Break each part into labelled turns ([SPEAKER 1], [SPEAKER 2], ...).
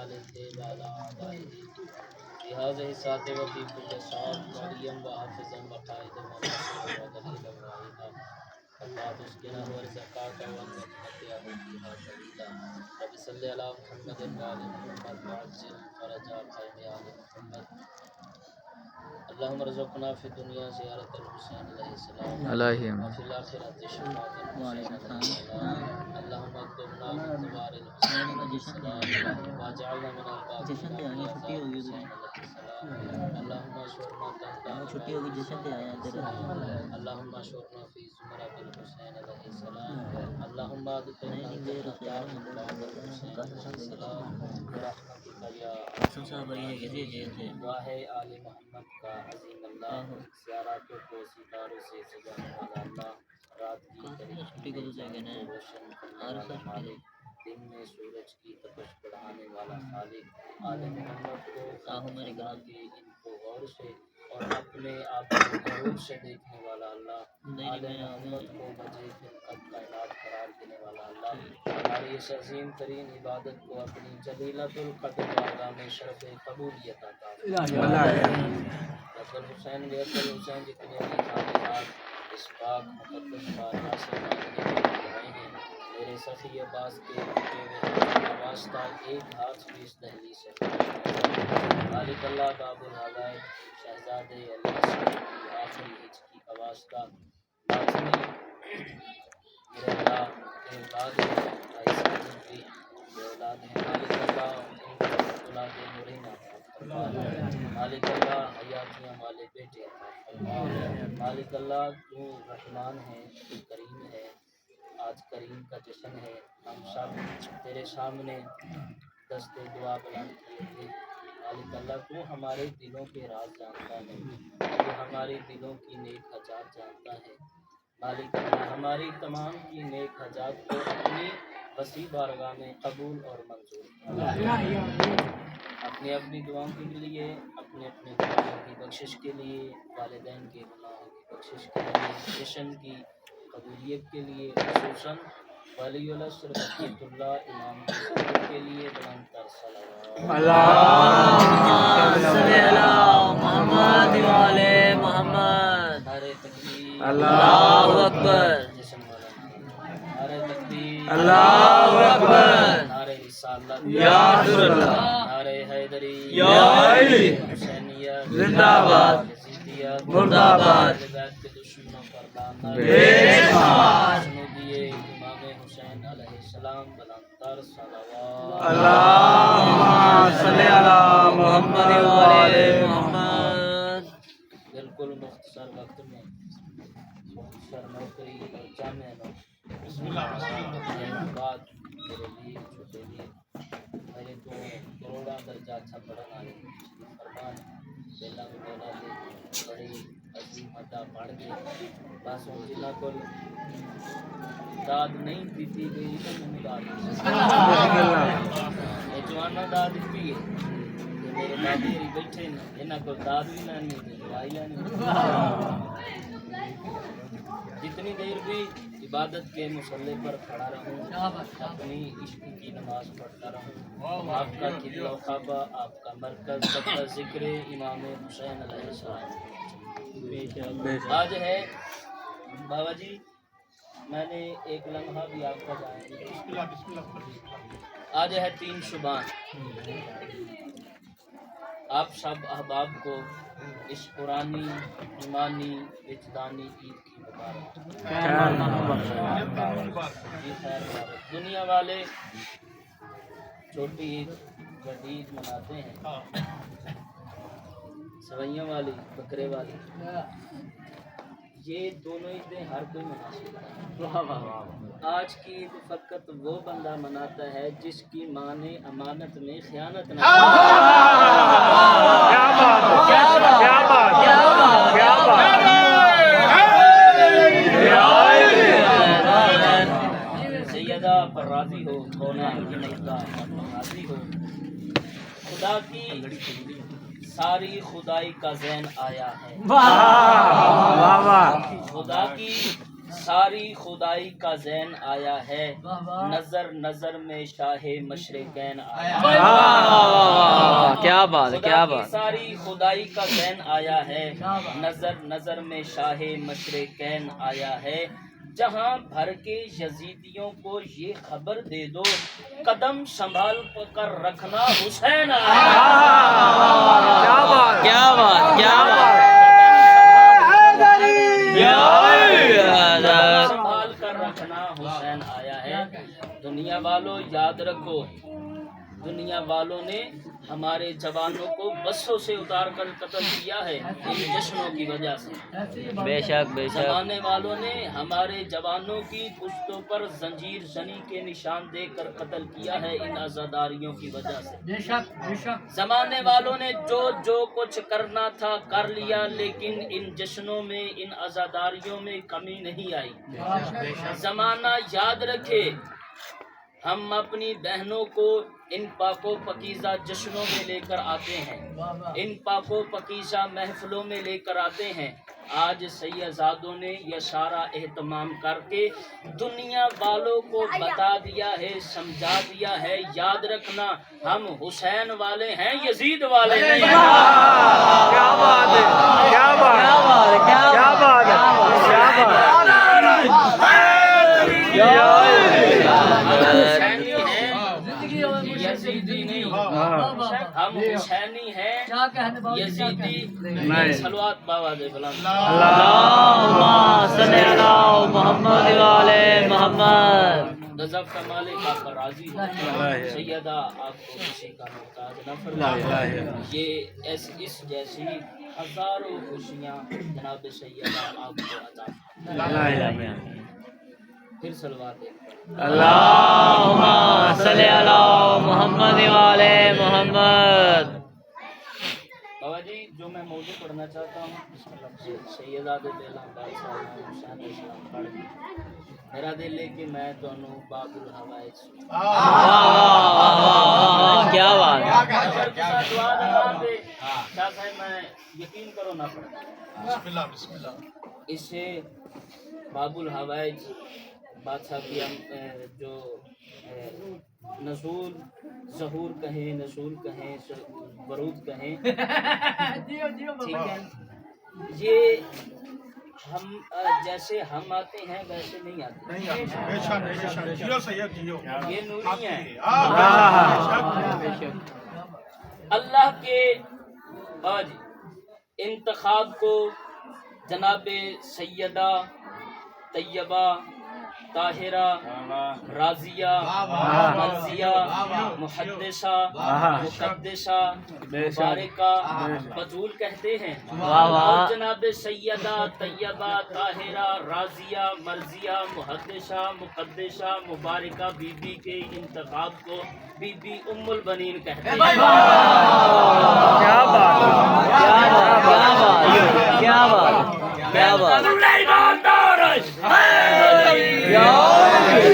[SPEAKER 1] والده وعلى آبائه في هذه الساعة وفي كل ساعة وليا وحافظا وقائدا وناصرا ودليلا وعينا حتى تسكنه ورزقك وأن تمتعه فيها طويلا رب صل على محمد وآل محمد وعجل فرجا قوم آل محمد اللهم ارزقنا في الدنيا زيارة الحسين عليه السلام وفي الآخرة شفاعة الحسين عليه السلام اللهم اكتبنا من ثوار الحسين عليه السلام واجعلنا من الباقين في آثار الحسين عليه السلام اللهم اشرنا تحت اللهم اشرنا في زمرة الحسين عليه السلام اللهم ادخلنا الجنة من بعد الحسين عليه السلام برحمتك يا واہ آل محمد کا عظیم اللہ سیاراتوں کو ستاروں سے سجانے والا اللہ رات کی روشن کرنے والا مالک دن میں سورج کی تپش بڑھانے والا خالق آل محمد کو کے ان کو غور سے اور اپنے آپ کو غور سے دیکھنے والا اللہ آل محمد کو بجے خلقت کائنات قرار دینے والا اللہ ہماری اس عظیم ترین عبادت کو اپنی جلیلۃ القدر بارگاہ میں شرف قبولیت عطا حسن حسین بیت الحسین جتنے بھی خاطرات اس پاک مقدس بارگاہ سے مانگنے کے آئے ہیں میرے سخی عباس کے واسطہ ایک ہاتھ بھی اس دہلی سے مالک اللہ باب الحوائج شہزادے علی کی آخری ہجکی کا واسطہ لازمی میرے اللہ کے اولاد بھائی سالم کی جو اولاد ہیں مالک اللہ ان کو اولاد نورینہ مالک اللہ حیاتیاں والے بیٹے مالک اللہ تو رحمان ہے تو کریم ہے آج کریم کا جشن ہے ہم سب تیرے سامنے دست دعا بلند کیے تھے مالک اللہ تو ہمارے دلوں کے راز جانتا ہے تو ہماری دلوں کی نیک حاجات جانتا ہے مالک اللہ ہماری تمام کی نیک حاجات کو اپنی وسیع بارگاہ میں قبول اور منظور اپنی دعاؤں کے لیے اپنے گناہوں کی بخشش کے لیے والدین کے گناہوں کی بخشش کے لیے جشن کی قبولیت کے لیے خصوصاً ولی العصر بقیت اللہ امام کے لیے بلند تر صلوات
[SPEAKER 2] اللہم صلی علی محمد و آل محمد
[SPEAKER 1] نعرہ تکبیر
[SPEAKER 2] اللہ اکبر
[SPEAKER 1] جشن والا نعرہ تکبیر
[SPEAKER 2] اللہ اکبر
[SPEAKER 1] نعرہ رسالت
[SPEAKER 2] یا رسول اللہ
[SPEAKER 1] نعرہ حیدری
[SPEAKER 2] یا علی
[SPEAKER 1] حسینیت
[SPEAKER 2] زندہ باد
[SPEAKER 1] یزیدیت
[SPEAKER 2] مردہ آباد
[SPEAKER 1] بیت کے دشمنوں پر لعنت
[SPEAKER 2] بے شمار
[SPEAKER 1] جنوبی امام حسین علیہ السلام بلند تر صلوات
[SPEAKER 2] اللہم صلی علی محمد و آل محمد
[SPEAKER 1] بالکل مختصر وقت میں مختصر نوکری اور جامع بات میرے لیے چھوٹے لیے میرے تو کروڑا درجہ اچھا پڑھنا ہے فرمان پہلا میرا دے بڑی عظیم مدہ پڑھ کے بس ہوں جنہ کو داد نہیں دیتی گئی تو میں داد یہ جوانا داد دیتی ہے میرے دادی بیٹھے ہیں انہاں کو داد بھی لانی ہے دوائی لانی جتنی دیر بھی عبادت کے مصلے پر کھڑا رہوں اپنی عشق کی نماز پڑھتا رہوں آپ کا قبلہ و کعبہ آپ کا مرکز سب کا ذکر امام حسین علیہ السلام آج ہے بابا جی میں نے ایک لمحہ بھی آپ کا جایا آج ہے 3 شعبان آپ سب احباب کو اس قرآنی ایمانی وجدانی عید کی مبارک جی خیر مبارک دنیا والے چھوٹی عید بڑی عید مناتے ہیں سوئیاں والی بکرے والی یہ دونوں عیدیں ہر کوئی منا سکتا ہے آج کی عید فقط وہ بندہ مناتا ہے جس کی ماں نے امانت میں خیانت نہ سیدہ پر راضی ہو کھونا راضی ہو خدا کی ساری خدائی کا ذہن آیا ہے خدا کی ساری خدائی کا زین آیا ہے، نظر نظر میں شاہ مشرقین آیا ہے۔
[SPEAKER 2] کیا بات ہے، کیا
[SPEAKER 1] خدا کی
[SPEAKER 2] بات۔
[SPEAKER 1] ساری خدائی کا زین آیا ہے، نظر نظر میں شاہ مشرقین آیا ہے۔ جہاں بھر کے یزیدیوں کو یہ خبر دے دو، قدم سنبھال کر رکھنا حسین آیا ہے۔
[SPEAKER 2] کیا بات، کیا بات، کیا بات۔
[SPEAKER 1] سنبھال کر رکھنا حسین آیا ہے۔ دنیا والوں یاد رکھو، دنیا والوں نے ہمارے جوانوں کو بسوں سے اتار کر قتل کیا ہے ان جشنوں کی وجہ سے۔
[SPEAKER 2] بے شک، بے شک۔
[SPEAKER 1] زمانے والوں نے ہمارے جوانوں کی پشتوں پر زنجیر زنی کے نشان دے کر قتل کیا ہے ان عزاداریوں کی وجہ سے۔ زمانے والوں نے جو کچھ کرنا تھا کر لیا، لیکن ان جشنوں میں، ان عزاداریوں میں کمی نہیں آئی۔ زمانہ یاد رکھے، ہم اپنی بہنوں کو ان پاک و پاکیزہ جشنوں میں لے کر آتے ہیں، ان پاک و پاکیزہ محفلوں میں لے کر آتے ہیں۔ آج سیدزادوں نے یہ سارا اہتمام کر کے دنیا والوں کو بتا دیا ہے، سمجھا دیا ہے، یاد رکھنا ہم حسین والے ہیں، یزید والے نہیں۔
[SPEAKER 2] کیا بات ہے، کیا بات، کیا بات ہے، کیا بات ہے، کیا بات۔
[SPEAKER 1] حسینی ہیں، یزیدی نہیں۔ ہم حسینی ہیں، یزیدی نہیں۔ صلوات بابا دے بلند۔
[SPEAKER 2] اللہم صلی علی محمد وعلی محمد۔
[SPEAKER 1] رضب کا مالک آپ پر راضی ہو، سیدہ آپ کو کسی کا محتاج نہ فرمائے۔ یہ اس جیسی ہزاروں خوشیاں جناب سیدہ آپ کو عطا فرمائے۔ پھر صلوات دے۔
[SPEAKER 2] اللہم صلی علی محمد وعلی محمد۔
[SPEAKER 1] بابا جی جو میں موضوع پڑھنا چاہتا ہوں، سیدہ دے دلان بادشاہ حسین علیہ السلام پڑھ دی۔ میرا دل ہے کہ میں دونوں باب الحوائج
[SPEAKER 2] کیا بات ہے۔
[SPEAKER 1] دعا دمان دے شاہ صاحب، میں یقین کرو نہ پڑھا اس سے باب الحوائج بادشاہ کی جو نزول ظہور کہیں، نزول کہیں، ورود کہیں، ٹھیک ہے، یہ ہم جیسے ہم آتے ہیں ویسے نہیں آتے، یہ نوری ہیں۔ اللہ کے آج انتخاب کو جناب سیدہ طیبہ طاہرہ راضیہ مرضیہ محدثہ مقدسہ مبارکہ بطول کہتے ہیں، اور جناب سیدہ طیبہ طاہرہ راضیہ مرضیہ محدثہ مقدسہ مبارکہ بی بی کے انتخاب کو بی بی ام البنین کہتے ہیں۔
[SPEAKER 2] کیا بات ہے، کیا بات، کیا بات۔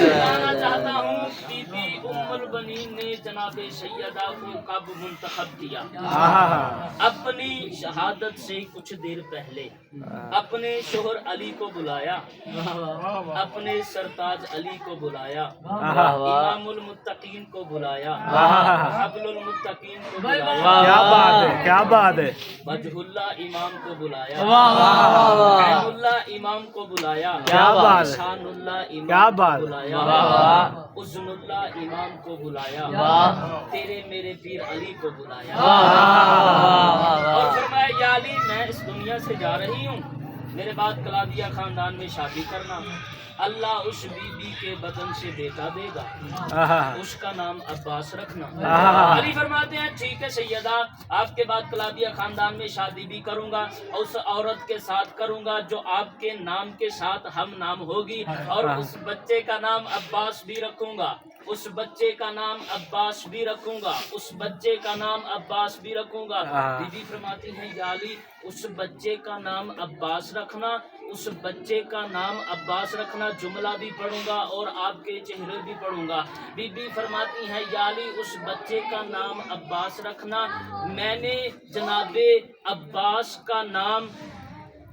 [SPEAKER 1] بتانا چاہتا ہوں بی بی ام البنین نے جناب سیدہ کو کب منتخب کیا؟ اپنی شہادت سے کچھ دیر پہلے اپنے شوہر علی کو بلایا، اپنے سرتاج علی کو بلایا، امام المتقین کو بلایا، حبل المتقین کو بلایا،
[SPEAKER 2] کیا بات ہے، کیا بات ہے۔
[SPEAKER 1] وجہ اللہ امام کو بلایا، عین اللہ امام کو بلایا،
[SPEAKER 2] کیا بات ہے،
[SPEAKER 1] شان اللہ
[SPEAKER 2] کیا
[SPEAKER 1] امام کو
[SPEAKER 2] بات،
[SPEAKER 1] بلایا، اذن اللہ امام کو بلایا، تیرے میرے پیر علی کو بلایا، اور فرمایا یا علی میں اس دنیا سے جا رہی ہوں، میرے بعد کلابیہ خاندان میں شادی کرنا، اللہ اس بی بی کے بدن سے بیٹا دے گا، اس کا نام عباس رکھنا۔ علی فرماتے ہیں ٹھیک ہے سیدہ، آپ کے بعد کلابیہ خاندان میں شادی بھی کروں گا، اس عورت کے ساتھ کروں گا جو آپ کے نام کے ساتھ ہم نام ہوگی، اور اس بچے کا نام عباس بھی رکھوں گا، اس بچے کا نام عباس بھی رکھوں گا، اس بچے کا نام عباس بھی رکھوں گا۔ بی بی فرماتی ہیں یا علی اس بچے کا نام عباس رکھنا، اس بچے کا نام عباس رکھنا، جملہ بھی پڑھوں گا اور آپ کے چہرے بھی پڑھوں گا۔ بی بی فرماتی ہیں یا علی اس بچے کا نام عباس رکھنا، میں نے جناب عباس کا نام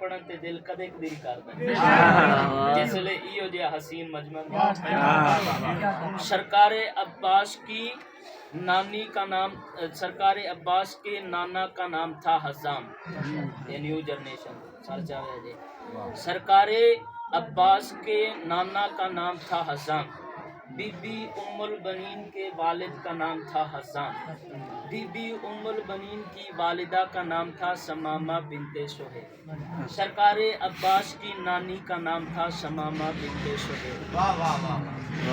[SPEAKER 1] پڑھن تے دل کدے دل کردا جس لے ایو جے حسین مجمع سرکار عباس کی نانی کا نام سرکار عباس کے نانا کا نام تھا حزام. یہ نیو جنریشن سرچا ہے جی. سرکار عباس کے نانا کا نام تھا حزام. بی بی ام البنین کے والد کا نام تھا حزام. بی بی ام البنین کی والدہ کا نام تھا سمامہ بنت سہیل. سرکار عباس کی نانی کا نام تھا سمامہ بنت سہیل.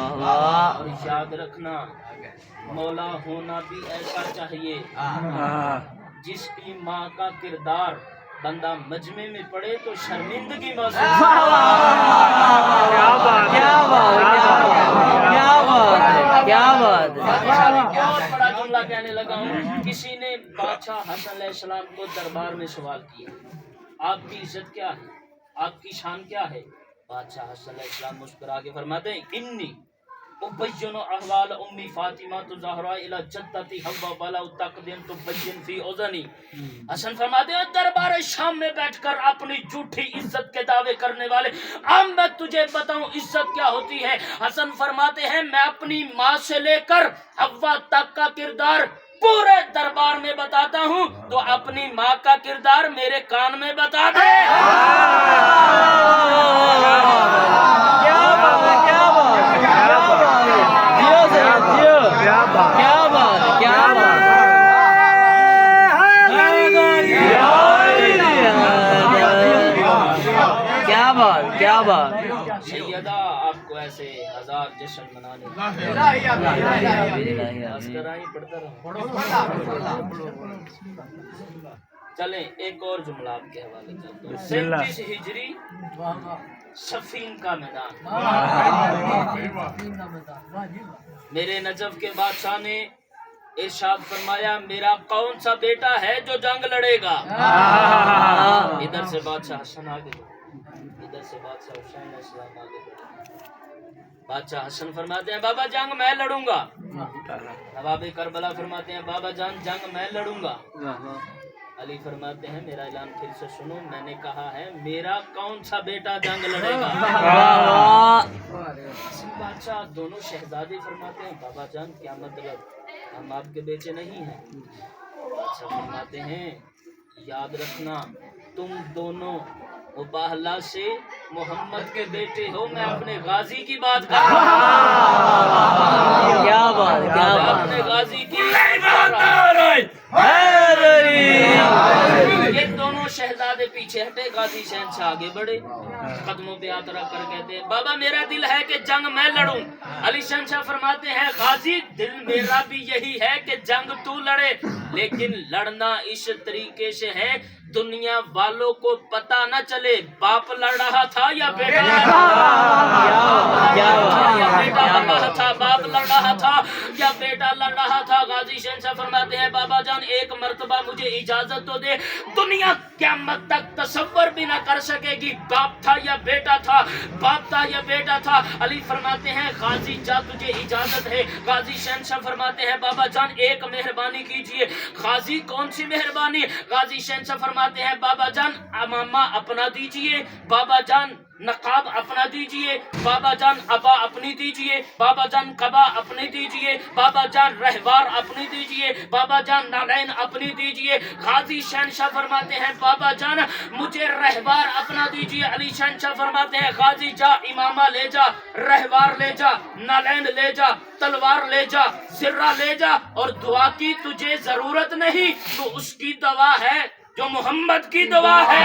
[SPEAKER 1] اور یاد رکھنا مولا ہونا بھی ایسا چاہیے جس کی ماں کا کردار بندہ مجمع میں پڑے تو شرمندگی محسوس. بہت بڑا جملہ کہنے لگا ہوں. کسی نے بادشاہ حسن علیہ السلام کو دربار میں سوال کیا آپ کی عزت کیا ہے آپ کی شان کیا ہے. بادشاہ حسن علیہ السلام مسکرا کے فرماتے ہیں انی ابین احوال امی فاطمہ الزہراء الی جدتی حوا ولا تقدم تبین فی اذنی. حسن فرماتے ہیں دربار شام میں بیٹھ کر اپنی جھوٹی عزت کے دعوے کرنے والے اب میں تجھے بتاؤں عزت کیا ہوتی ہے. حسن فرماتے ہیں میں اپنی ماں سے لے کر حوا تک کا کردار پورے دربار میں بتاتا ہوں تو اپنی ماں کا کردار میرے کان میں بتا دے.
[SPEAKER 2] کیا بات
[SPEAKER 1] سیدہ آپ کو ایسے ہزار جشن منانے پڑھتا رہوں. چلیں ایک اور جملہ آپ کے حوالے کرتا ہوں. 37 ہجری صفین کا میدان. میرے نجف کے بادشاہ نے ارشاد فرمایا میرا کون سا بیٹا ہے جو جنگ لڑے گا. ادھر سے بادشاہ حسن آگے ادھر سے بادشاہ حسین علیہ السلام آگے. بادشاہ حسن فرماتے ہیں بابا جنگ میں لڑوں گا. نواب کربلا فرماتے ہیں بابا جان جنگ میں لڑوں گا. علی فرماتے ہیں میرا اعلان پھر سے سنو میں نے کہا ہے میرا کون سا بیٹا جنگ لڑے گا. بادشاہ دونوں شہزادے فرماتے ہیں بابا جان کیا مطلب ہم آپ کے بیٹے نہیں ہیں. بادشاہ فرماتے ہیں یاد رکھنا تم دونوں اباہلا سے محمد کے بیٹے ہو. میں اپنے غازی کی بات کر رہا ہوں. کیا بات اپنے غازی کی یہ دونوں شہزادے پیچھے ہٹے. غازی شہنشاہ آگے بڑھے قدموں پہ ہاتھ رکھ کر کہتے ہیں بابا میرا دل ہے کہ جنگ میں لڑوں. علی شہنشاہ فرماتے ہیں غازی دل میرا بھی یہی ہے کہ جنگ تو لڑے لیکن لڑنا اس طریقے سے ہے دنیا والوں کو پتہ نہ چلے باپ لڑ رہا تھا یا بیٹا لڑ رہا تھا. باپ لڑ رہا تھا یا بیٹا لڑ رہا تھا. غازی شہنشاہ فرماتے ہیں بابا جان ایک مرتبہ مجھے اجازت تو دے. دنیا قیامت تک تصور بھی نہ کر سکے گی باپ تھا یا بیٹا تھا باپ تھا یا بیٹا تھا. علی فرماتے ہیں غازی جا تجھے اجازت ہے. غازی شہنشاہ فرماتے ہیں بابا جان ایک مہربانی کیجئے. غازی کون سی مہربانی. غازی شہنشاہ فرماتے ہیں بابا جان امامہ اپنا دیجئے. بابا جان نقاب اپنا دیجئے. بابا جان ابا اپنی دیجئے. بابا جان قبا اپنی دیجئے. بابا جان رہوار اپنی دیجئے. بابا جان نالین اپنی دیجئے. غازی شہنشاہ فرماتے ہیں بابا جان مجھے رہوار اپنا دیجئے. علی شہنشاہ فرماتے ہیں غازی جا امامہ لے جا رہوار لے جا نالین لے جا تلوار لے جا زرہ لے جا اور دعا کی تجھے ضرورت نہیں تو اس کی دعا ہے جو محمد کی دعا ہے.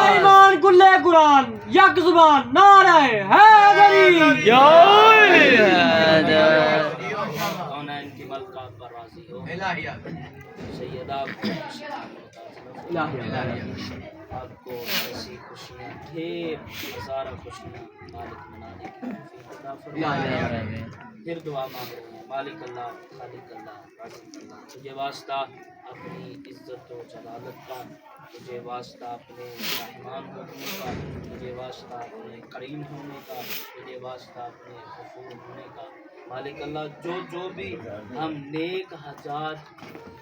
[SPEAKER 2] ایمان کلے قرآن یک زبان نعرہ حیدری.
[SPEAKER 1] کونین کی ملکہ پر راضی ہو سیدہ آپ کو ایسی خوشیاں ڈھیر ہزارہ خوشیاں مالک منانے کی عطا فرمائے. پھر دعا مانگ رہے ہیں مالک اللہ خالق اللہ رازق اللہ تجھے واسطہ اپنی عزت و جلالت کا، تجھے واسطہ اپنے رحمان ہونے کا، تجھے واسطہ اپنے کریم ہونے کا، تجھے واسطہ اپنے غفور ہونے کا۔ مالک اللہ جو بھی ہم نیک حاجات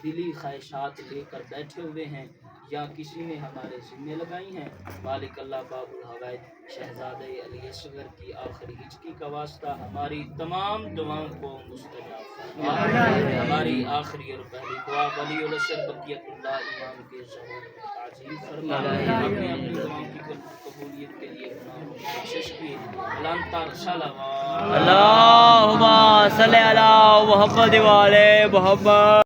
[SPEAKER 1] دلی خواہشات لے کر بیٹھے ہوئے ہیں یا کسی نے ہمارے ذمے لگائی ہیں، مالک اللہ باب الحوائج شہزادہ علی اصغر کی آخری ہجکی کا واسطہ ہماری تمام دعاؤں کو مستجاب فرما۔ ہماری آخری اور پہلی دعا ولی العصر بقیت اللہ امام کے ظہور میں تعظیم فرما۔ اپنے اپنی دعاؤں کی قبولیت کے لیے گناہوں کی بخشش کی۔ الانتار صلوات
[SPEAKER 2] اللہم صلی علی محمد و علی محمد۔